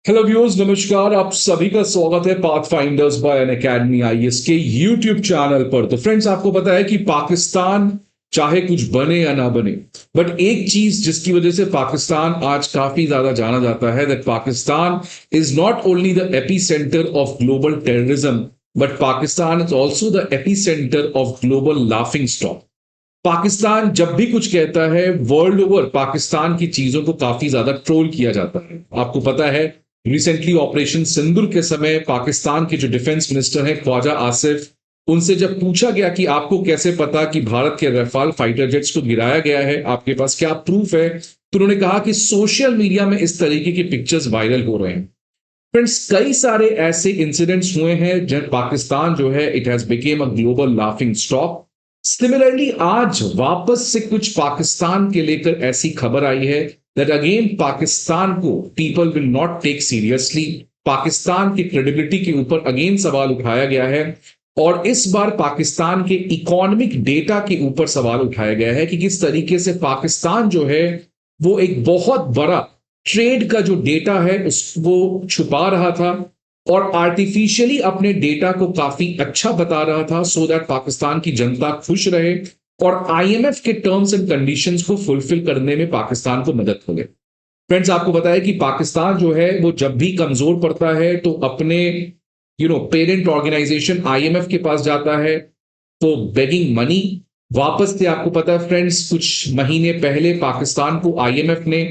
Hello viewers, नमस्कार। आप सभी का स्वागत है Pathfinders bye N academy IAS के यूट्यूब चैनल पर। तो फ्रेंड्स, आपको पता है कि पाकिस्तान चाहे कुछ बने या ना बने, बट एक चीज जिसकी वजह से पाकिस्तान आज काफी ज्यादा जाना जाता है, that Pakistan is not only the AP centre of global terrorism, but Pakistan is also the AP centre of global laughing stock. Pakistan जब भी कुछ कहता है, वर्ल्ड ओवर पाकिस्तान की चीजों को काफी ज्यादा ट्रोल किया जाता है। आपको पता है, रिसेंटली ऑपरेशन सिंदूर के समय पाकिस्तान के जो डिफेंस मिनिस्टर हैं ख्वाजा आसिफ, उनसे जब पूछा गया कि आपको कैसे पता कि भारत के रफाल फाइटर जेट्स को गिराया गया है, आपके पास क्या प्रूफ है, तो उन्होंने कहा कि सोशल मीडिया में इस तरीके की पिक्चर्स वायरल हो रहे हैं। फ्रेंड्स, कई सारे ऐसे इंसिडेंट्स हुए हैं जब पाकिस्तान जो है it has became a global laughing stock. Similarly आज वापस से कुछ पाकिस्तान के लेकर ऐसी खबर आई है दैट अगेन पाकिस्तान को people will not take seriously. Pakistan की क्रेडिबिलिटी के ऊपर अगेन सवाल उठाया गया है, और इस बार पाकिस्तान के इकोनॉमिक डेटा के ऊपर सवाल उठाया गया है कि किस तरीके से पाकिस्तान जो है वो एक बहुत बड़ा ट्रेड का जो डेटा है उसको छुपा रहा था और आर्टिफिशियली अपने डेटा को काफी अच्छा बता रहा था, सो दैट पाकिस्तान की जनता खुश रहे और आईएमएफ के टर्म्स एंड कंडीशंस को फुलफिल करने में पाकिस्तान को मदद हो गई। फ्रेंड्स, आपको पता है कि पाकिस्तान जो है वो जब भी कमजोर पड़ता है तो अपने पेरेंट ऑर्गेनाइजेशन आईएमएफ के पास जाता है तो बेगिंग मनी वापस से। आपको पता है फ्रेंड्स, कुछ महीने पहले पाकिस्तान को आईएमएफ ने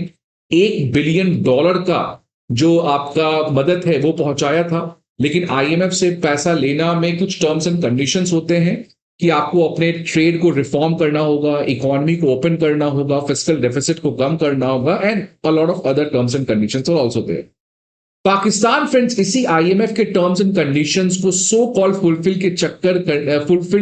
$1 बिलियन का जो आपका मदद है वो पहुंचाया था। लेकिन आईएमएफ से पैसा लेना में कुछ टर्म्स एंड कंडीशंस होते हैं कि आपको अपने ट्रेड को रिफॉर्म करना होगा, इकोनॉमी को ओपन करना होगा, फिस्कल डेफिसिट को कम करना होगा, and a lot of other terms and conditions are also there. Pakistan friends इसी आईएमएफ के टर्म्स एंड कंडीशंस को सो कॉल्ड फुलफिल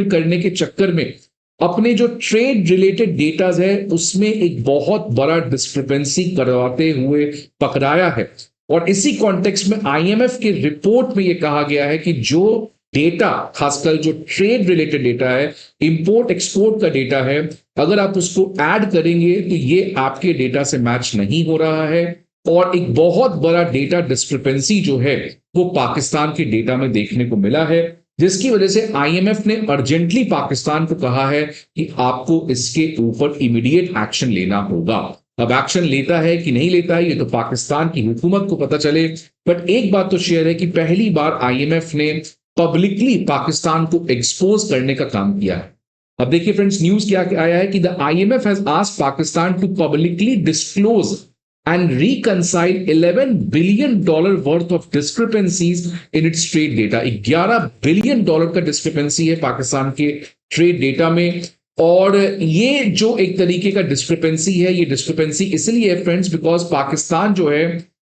करने के चक्कर में अपने जो ट्रेड रिलेटेड डेटाज है उसमें एक बहुत बड़ा डिस्क्रिपेंसी करवाते हुए पकड़ाया है। और इसी कॉन्टेक्स्ट में आईएमएफ के रिपोर्ट में यह कहा गया है कि जो डेटा, खासकर जो ट्रेड रिलेटेड डेटा है, इंपोर्ट एक्सपोर्ट का डेटा है, अगर आप उसको ऐड करेंगे तो ये आपके डेटा से मैच नहीं हो रहा है और एक बहुत बड़ा डेटा डिस्क्रिपेंसी जो है वो पाकिस्तान के डेटा में देखने को मिला है, जिसकी वजह से आईएमएफ ने अर्जेंटली पाकिस्तान को कहा है कि आपको इसके ऊपर इमीडिएट एक्शन लेना होगा। अब एक्शन लेता है कि नहीं लेता है ये तो पाकिस्तान की हुकूमत को पता चले, बट एक बात तो शेयर है कि पहली बार आईएमएफ ने पब्लिकली पाकिस्तान को एक्सपोज करने का काम किया है। अब देखिए फ्रेंड्स, न्यूज क्या आया है कि the IMF has asked Pakistan to publicly disclose and reconcile $11 billion worth of discrepancies in its trade data। $11 billion का डिस्क्रिपेंसी है पाकिस्तान के ट्रेड डेटा में। और ये जो एक तरीके का डिस्क्रिपेंसी है, ये डिस्क्रिपेंसी इसलिए है फ्रेंड्स बिकॉज पाकिस्तान जो है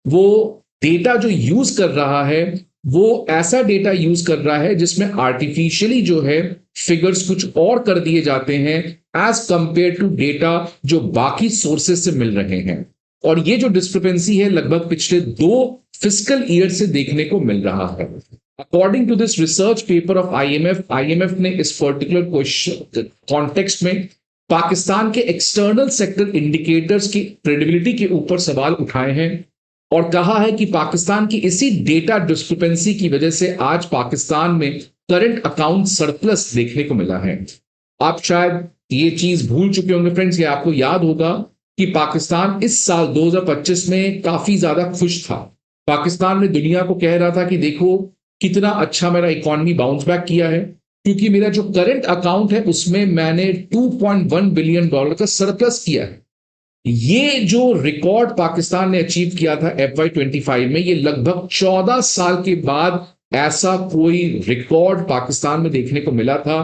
वो डेटा जो यूज कर रहा है वो ऐसा डेटा यूज कर रहा है जिसमें आर्टिफिशियली जो है फिगर्स कुछ और कर दिए जाते हैं एज कंपेयर टू डेटा जो बाकी सोर्सेस से मिल रहे हैं। और ये जो डिस्क्रिपेंसी है लगभग पिछले 2 फिस्कल ईयर से देखने को मिल रहा है। According to this research paper of IMF ने इस पर्टिकुलर क्वेश्चन कॉन्टेक्स्ट में पाकिस्तान के एक्सटर्नल सेक्टर इंडिकेटर्स की क्रेडिबिलिटी के ऊपर सवाल उठाए हैं और कहा है कि पाकिस्तान की इसी डेटा डिस्क्रिपेंसी की वजह से आज पाकिस्तान में करंट अकाउंट सरप्लस देखने को मिला है। आप शायद ये चीज भूल चुके होंगे फ्रेंड्स, ये आपको याद होगा कि पाकिस्तान इस साल 2025 में काफी ज्यादा खुश था। पाकिस्तान ने दुनिया को कह रहा था कि देखो कितना अच्छा मेरा इकोनॉमी बाउंस बैक किया है, क्योंकि मेरा जो करंट अकाउंट है उसमें मैंने $2.1 बिलियन का सरप्लस किया है। ये जो रिकॉर्ड पाकिस्तान ने अचीव किया था FY25 में, ये लगभग 14 साल के बाद ऐसा कोई रिकॉर्ड पाकिस्तान में देखने को मिला था।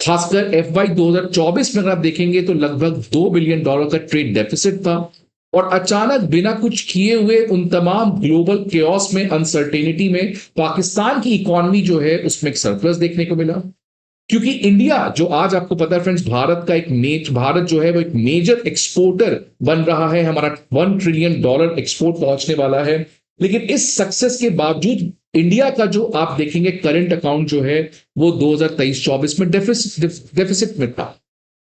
खासकर FY 2024 में अगर आप देखेंगे तो लगभग $2 बिलियन का ट्रेड डेफिसिट था और अचानक बिना कुछ किए हुए उन तमाम ग्लोबल केओस में, अनसर्टेनिटी में पाकिस्तान की इकोनॉमी जो है उसमें एक सरप्लस देखने को मिला। क्योंकि इंडिया जो आज आपको पता है फ्रेंड्स, भारत जो है वो एक मेजर एक्सपोर्टर बन रहा है, हमारा $1 ट्रिलियन एक्सपोर्ट पहुंचने वाला है। लेकिन इस सक्सेस के बावजूद इंडिया का जो आप देखेंगे करंट अकाउंट जो है वो 2023-24 में डेफिसिट में था।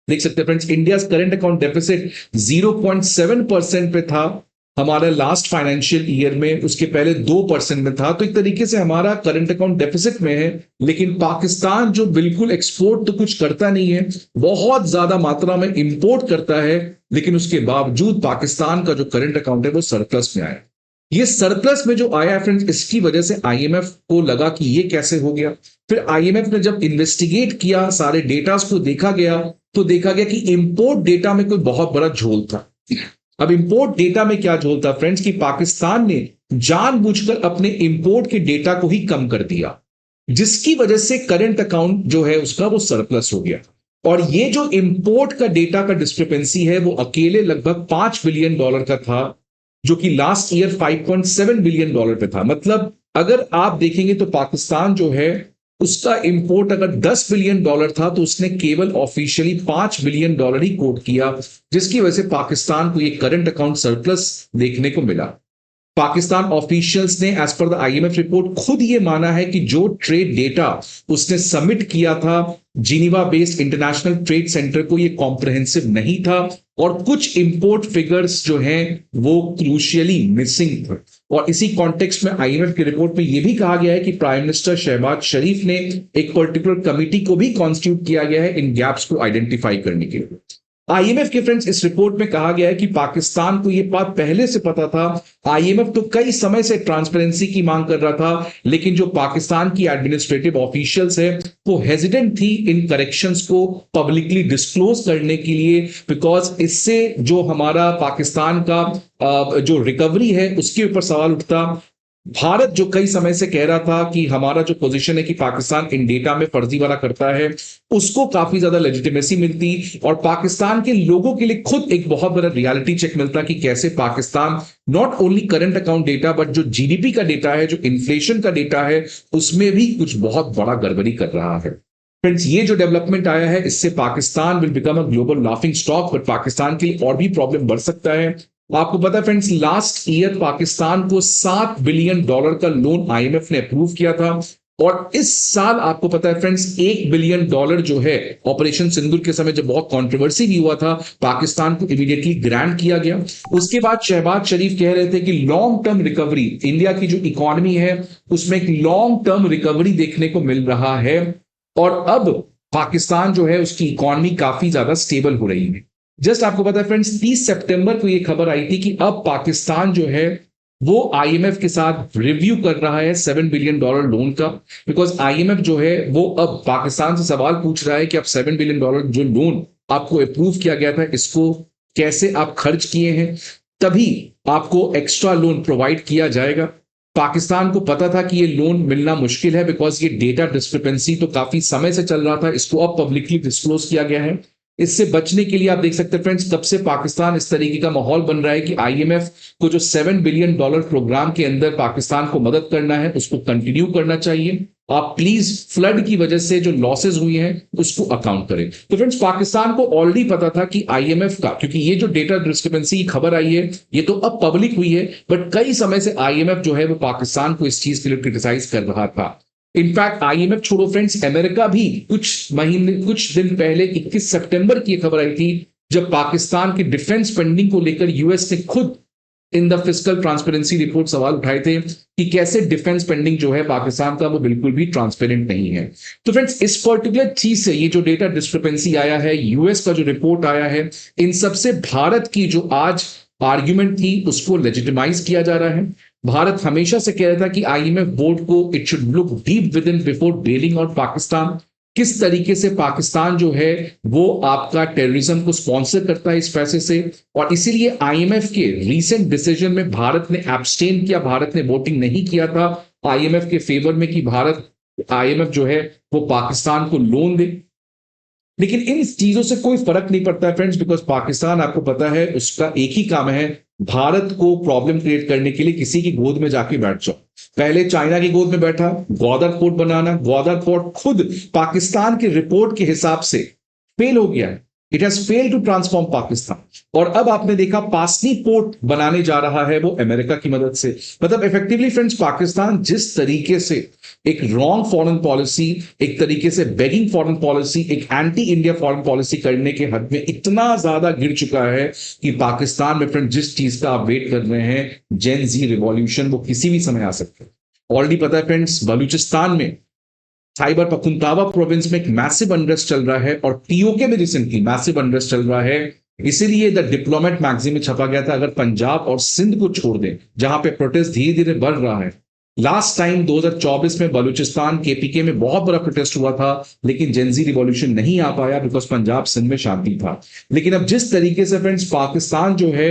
देख सकते हैं friends, India current account deficit 0.7% पे था हमारा लास्ट फाइनेंशियल ईयर में उसके पहले 2% में था। तो एक तरीके से हमारा करंट अकाउंट डेफिसिट में है। लेकिन पाकिस्तान जो बिल्कुल एक्सपोर्ट तो कुछ करता नहीं है, बहुत ज्यादा मात्रा में इंपोर्ट करता है, लेकिन उसके बावजूद पाकिस्तान का जो करंट अकाउंट है वो सरप्लस में आया। ये सरप्लस में जो आया फ्रेंड्स, इसकी वजह से आईएमएफ को लगा कि ये कैसे हो गया। फिर आईएमएफ ने जब इन्वेस्टिगेट किया, सारे डेटास को देखा गया, तो देखा गया कि इंपोर्ट डेटा में कोई बहुत बड़ा झोल था। अब इंपोर्ट डेटा में क्या झोल था फ्रेंड्स, कि पाकिस्तान ने जानबूझकर अपने इंपोर्ट के डेटा को ही कम कर दिया, जिसकी वजह से करंट अकाउंट जो है उसका वो सरप्लस हो गया। और ये जो इंपोर्ट का डेटा का डिस्क्रिपेंसी है वो अकेले लगभग $5 बिलियन का था, जो कि लास्ट ईयर $5.7 बिलियन पे था। मतलब अगर आप देखेंगे तो पाकिस्तान जो है उसका इंपोर्ट अगर $10 बिलियन था, तो उसने केवल ऑफिशियली $5 बिलियन ही कोट किया, जिसकी वजह से पाकिस्तान को ये करंट अकाउंट सरप्लस देखने को मिला। पाकिस्तान ऑफिशियल्स ने as per the IMF report खुद ये माना है कि जो ट्रेड डेटा उसने सबमिट किया था Geneva based international trade centre को, ये कॉम्प्रहेंसिव नहीं था, और कुछ इंपोर्ट फिगर्स जो हैं वो क्रूशियली मिसिंग थे। और इसी कॉन्टेक्स्ट में आईएमएफ की रिपोर्ट में यह भी कहा गया है कि प्राइम मिनिस्टर शहबाज शरीफ ने एक पर्टिकुलर कमिटी को भी कॉन्स्टिट्यूट किया गया है इन गैप्स को आइडेंटिफाई करने के लिए। आईएमएफ के फ्रेंड्स इस रिपोर्ट में कहा गया है कि पाकिस्तान को यह बात पहले से पता था। आईएमएफ तो कई समय से ट्रांसपेरेंसी की मांग कर रहा था, लेकिन जो पाकिस्तान की एडमिनिस्ट्रेटिव ऑफिशियल्स है वो हेजिडेंट थी इन करेक्शंस को पब्लिकली डिस्क्लोज करने के लिए, बिकॉज इससे जो हमारा पाकिस्तान का जो रिकवरी है उसके ऊपर सवाल उठता। भारत जो कई समय से कह रहा था कि हमारा जो पोजीशन है कि पाकिस्तान इन डेटा में फर्जीवाड़ा करता है, उसको काफी ज्यादा लेजिटिमेसी मिलती, और पाकिस्तान के लोगों के लिए खुद एक बहुत बड़ा रियलिटी चेक मिलता कि कैसे Pakistan not only current account data but जो जीडीपी का डेटा है, जो इन्फ्लेशन का डेटा है, उसमें भी कुछ बहुत बड़ा गड़बड़ी कर रहा है। फ्रेंड्स, ये जो डेवलपमेंट आया है इससे Pakistan will become a global laughing stock, but Pakistan के लिए और भी प्रॉब्लम बढ़ सकता है। आपको पता है फ्रेंड्स, लास्ट ईयर पाकिस्तान को $7 बिलियन का लोन आईएमएफ ने अप्रूव किया था, और इस साल आपको पता है फ्रेंड्स $1 बिलियन जो है ऑपरेशन सिंदूर के समय जब बहुत कंट्रोवर्सी भी हुआ था, पाकिस्तान को इमीडिएटली ग्रांट किया गया। उसके बाद शहबाज शरीफ कह रहे थे कि लॉन्ग टर्म रिकवरी, इंडिया की जो इकोनॉमी है उसमें एक लॉन्ग टर्म रिकवरी देखने को मिल रहा है, और अब पाकिस्तान जो है उसकी इकोनॉमी काफी ज्यादा स्टेबल हो रही है। जस्ट आपको पता है फ्रेंड्स, 30 सितंबर को यह खबर आई थी कि अब पाकिस्तान जो है वो आईएमएफ के साथ रिव्यू कर रहा है $7 बिलियन लोन का, बिकॉज आईएमएफ जो है वो अब पाकिस्तान से सवाल पूछ रहा है कि अब $7 बिलियन जो लोन आपको अप्रूव किया गया था इसको कैसे आप खर्च किए हैं, तभी आपको एक्स्ट्रा लोन प्रोवाइड किया जाएगा। पाकिस्तान को पता था कि ये लोन मिलना मुश्किल है, बिकॉज ये डेटा डिस्क्रिपेंसी तो काफी समय से चल रहा था, इसको अब पब्लिकली डिस्क्लोज किया गया है। इससे बचने के लिए आप देख सकते हैं फ्रेंड्स, कब से पाकिस्तान इस तरीके का माहौल बन रहा है कि आईएमएफ को जो $7 बिलियन प्रोग्राम के अंदर पाकिस्तान को मदद करना है उसको कंटिन्यू करना चाहिए। आप प्लीज फ्लड की वजह से जो लॉसेस हुई हैं उसको अकाउंट करें। तो फ्रेंड्स, पाकिस्तान को ऑलरेडी पता था कि आईएमएफ का, क्योंकि ये जो डेटा डिस्क्रिपेंसी की खबर आई है ये तो अब पब्लिक हुई है, बट कई समय से आईएमएफ जो है वो पाकिस्तान को इस चीज के लिए क्रिटिसाइज कर रहा था। इनफैक्ट आईएमएफ छोड़ो फ्रेंड्स, अमेरिका भी कुछ दिन पहले 21 सितंबर की खबर आई थी जब पाकिस्तान की डिफेंस स्पेंडिंग को लेकर यूएस ने खुद in the fiscal transparency report सवाल उठाए थे कि कैसे डिफेंस स्पेंडिंग जो है पाकिस्तान का वो बिल्कुल भी ट्रांसपेरेंट नहीं है। तो फ्रेंड्स, इस पर्टिकुलर चीज से ये जो डेटा डिस्क्रिपेंसी आया है, यूएस का जो रिपोर्ट आया है, इन सबसे भारत की जो आज आर्ग्यूमेंट थी उसको लेजिटिमाइज किया जा रहा है। भारत हमेशा से कह रहा था कि आईएमएफ बोर्ड को it should look deep with in before बेलिंग out Pakistan. किस तरीके से पाकिस्तान जो है वो आपका टेररिज्म को स्पॉन्सर करता है इस पैसे से, और इसीलिए आईएमएफ के रीसेंट डिसीजन में भारत ने एब्सटेन किया, भारत ने वोटिंग नहीं किया था आईएमएफ के फेवर में कि आईएमएफ जो है वो पाकिस्तान को लोन दे। लेकिन इन चीजों से कोई फर्क नहीं पड़ता है फ्रेंड्स, बिकॉज पाकिस्तान आपको पता है उसका एक ही काम है, भारत को प्रॉब्लम क्रिएट करने के लिए किसी की गोद में जाके बैठ जाओ। पहले चाइना की गोद में बैठा, ग्वादर पोर्ट बनाना, ग्वादर पोर्ट खुद पाकिस्तान की रिपोर्ट के हिसाब से फेल हो गया है। It has failed to transform Pakistan. और अब आपने देखा पासनी पोर्ट बनाने जा रहा है वो अमेरिका की मदद से। मतलब इफेक्टिवली फ्रेंड्स, पाकिस्तान जिस तरीके से एक रॉन्ग फॉरेन पॉलिसी, एक तरीके से बेगिंग फॉरेन पॉलिसी, एक एंटी इंडिया फॉरेन पॉलिसी करने के हद में इतना ज्यादा गिर चुका है कि पाकिस्तान में फ्रेंड जिस चीज का आप वेट कर रहे हैं, जेन जी रिवॉल्यूशन, वो किसी भी समय आ सकता है। ऑलरेडी पता है फ्रेंड्स, बलूचिस्तान में खाइबर पख्तूनख्वा प्रोविंस में एक मैसिव अनरेस्ट चल रहा है, और पीओके में रिसेंटली मैसिव अनरेस्ट चल रहा है। इसीलिए द डिप्लोमेट मैगजीन में छपा गया था, अगर पंजाब और सिंध को छोड़ दें जहां पे प्रोटेस्ट धीरे धीरे बढ़ रहा है। लास्ट टाइम 2024 में बलूचिस्तान केपीके में बहुत बड़ा प्रोटेस्ट हुआ था, लेकिन जेंजी रिवॉल्यूशन नहीं आ पाया बिकॉज पंजाब सिंध में शांति था। लेकिन अब जिस तरीके से फ्रेंड्स पाकिस्तान जो है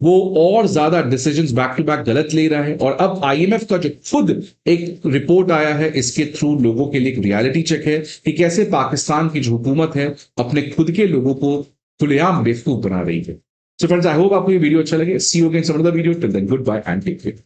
वो और ज्यादा डिसीजंस बैक टू बैक गलत ले रहा है, और अब आईएमएफ का जो खुद एक रिपोर्ट आया है, इसके थ्रू लोगों के लिए एक रियलिटी चेक है कि कैसे पाकिस्तान की जो हुकूमत है अपने खुद के लोगों को खुलेआम बेवकूफ बना रही है। सो फ्रेंड्स, आई होप आपको ये वीडियो अच्छा लगे। See you again some other video. Till then, goodbye and take care.